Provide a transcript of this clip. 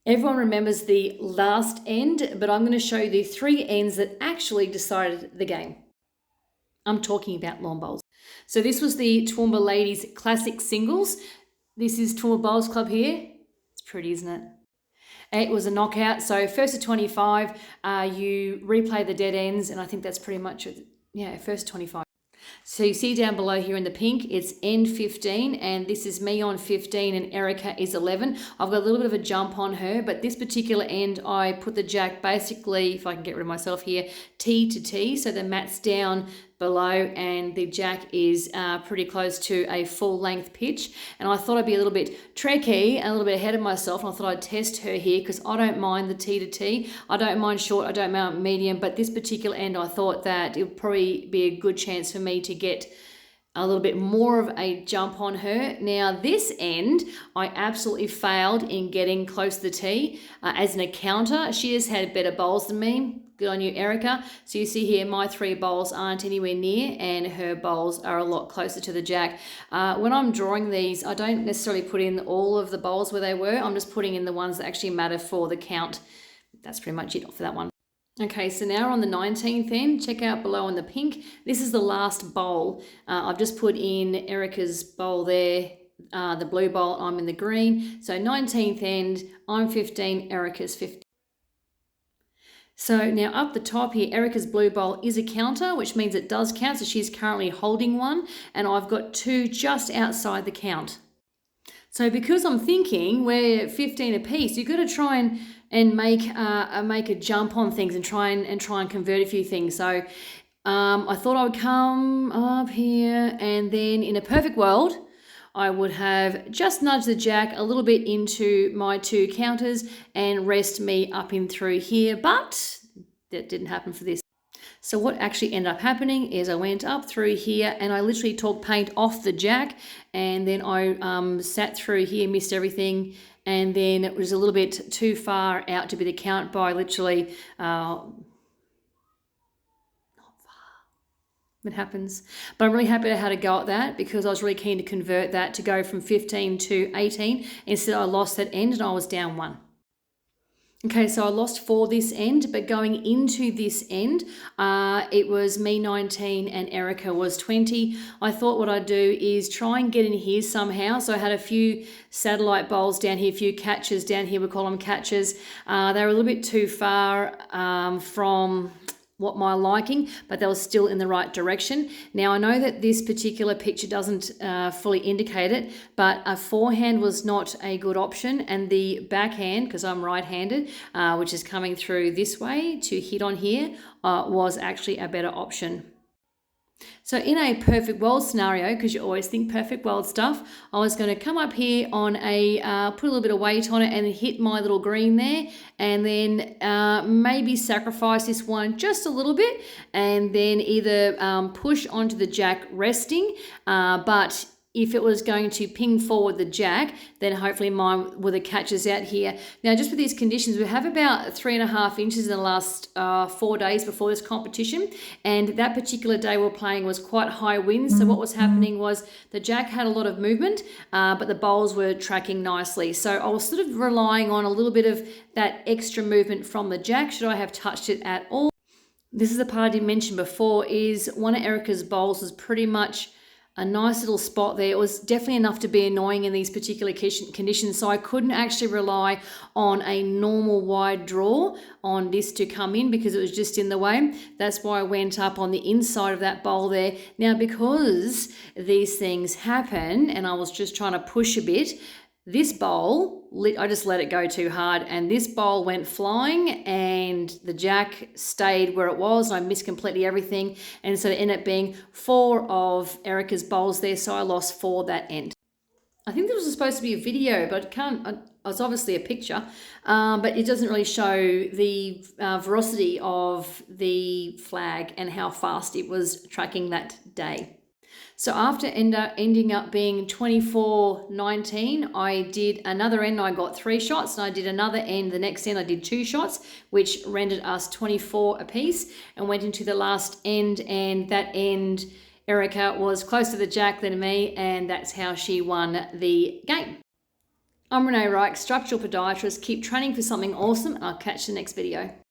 Everyone remembers the last end, but I'm going to show you the 3 ends that actually decided the game. I'm talking about lawn bowls. So this was the Toowoomba Ladies Classic Singles. This is Toowoomba Bowls Club here. It's pretty, isn't it? It was a knockout. So first to 25, you replay the dead ends, and I think that's pretty much it. Yeah, first to 25. So you see down below here in the pink, it's end 15, and this is me on 15 and Erica is 11. I've got a little bit of a jump on her, but this particular end, I put the jack basically, if I can get rid of myself here, T to T, so the mat's down below and the jack is pretty close to a full length pitch. And I thought I'd be a little bit tricky and a little bit ahead of myself, and I thought I'd test her here because I don't mind the T to T. I don't mind short, I don't mind medium, but this particular end I thought that it would probably be a good chance for me to get a little bit more of a jump on her. Now this end, I absolutely failed in getting close to the tee. As an encounter, she has had better bowls than me. Good on you, Erica. So you see here, my 3 bowls aren't anywhere near and her bowls are a lot closer to the jack. When I'm drawing these, I don't necessarily put in all of the bowls where they were. I'm just putting in the ones that actually matter for the count. That's pretty much it for that one. Okay, so now we're on the 19th end. Check out below in the pink. This is the last bowl. I've just put in Erica's bowl there, the blue bowl, I'm in the green. So 19th end, I'm 15, Erica's 15. So now up the top here, Erica's blue bowl is a counter, which means it does count. So she's currently holding one, and I've got 2 just outside the count. So because I'm thinking we're 15 apiece, you've got to try and make a jump on things and try and convert a few things. So I thought I would come up here, and then in a perfect world, I would have just nudged the jack a little bit into my 2 counters and rest me up in through here, but that didn't happen for this. So what actually ended up happening is I went up through here and I literally took paint off the jack, and then I sat through here, missed everything, and then it was a little bit too far out to be the count by literally it happens. But I'm really happy I had a go at that because I was really keen to convert that to go from 15 to 18. Instead, I lost that end and I was down 1. Okay, so I lost 4 this end, but going into this end, it was me 19 and Erica was 20. I thought what I'd do is try and get in here somehow. So I had a few satellite bowls down here, a few catches down here, we call them catches. They were a little bit too far from what my liking, but they were still in the right direction. Now I know that this particular picture doesn't fully indicate it, but a forehand was not a good option, and the backhand, because I'm right-handed, which is coming through this way to hit on here, was actually a better option. So in a perfect world scenario, because you always think perfect world stuff, I was going to come up here on a, put a little bit of weight on it and hit my little green there, and then maybe sacrifice this one just a little bit, and then either push onto the jack resting, but if it was going to ping forward the jack, then hopefully mine were the catches out here. Now, just with these conditions, we have about 3.5 inches in the last 4 days before this competition. And that particular day we're playing was quite high winds. So what was happening was the jack had a lot of movement, but the bowls were tracking nicely. So I was sort of relying on a little bit of that extra movement from the jack, should I have touched it at all. This is the part I didn't mention before, is one of Erica's bowls was pretty much a nice little spot there. It was definitely enough to be annoying in these particular conditions, so I couldn't actually rely on a normal wide draw on this to come in because it was just in the way. That's why I went up on the inside of that bowl there. Now, because these things happen and I was just trying to push a bit, this bowl, I just let it go too hard, and this bowl went flying and the jack stayed where it was, and I missed completely everything, and so it ended up being 4 of Erica's bowls there, so I lost 4 that end. I think this was supposed to be a video, but it's obviously a picture, but it doesn't really show the velocity of the flag and how fast it was tracking that day. So after ending up being 24-19, I did another end, I got 3 shots, and I did another end, the next end I did 2 shots, which rendered us 24 apiece, and went into the last end, and that end, Erica was closer to the jack than me, and that's how she won the game. I'm Renee Reich, structural podiatrist. Keep training for something awesome, and I'll catch you next video.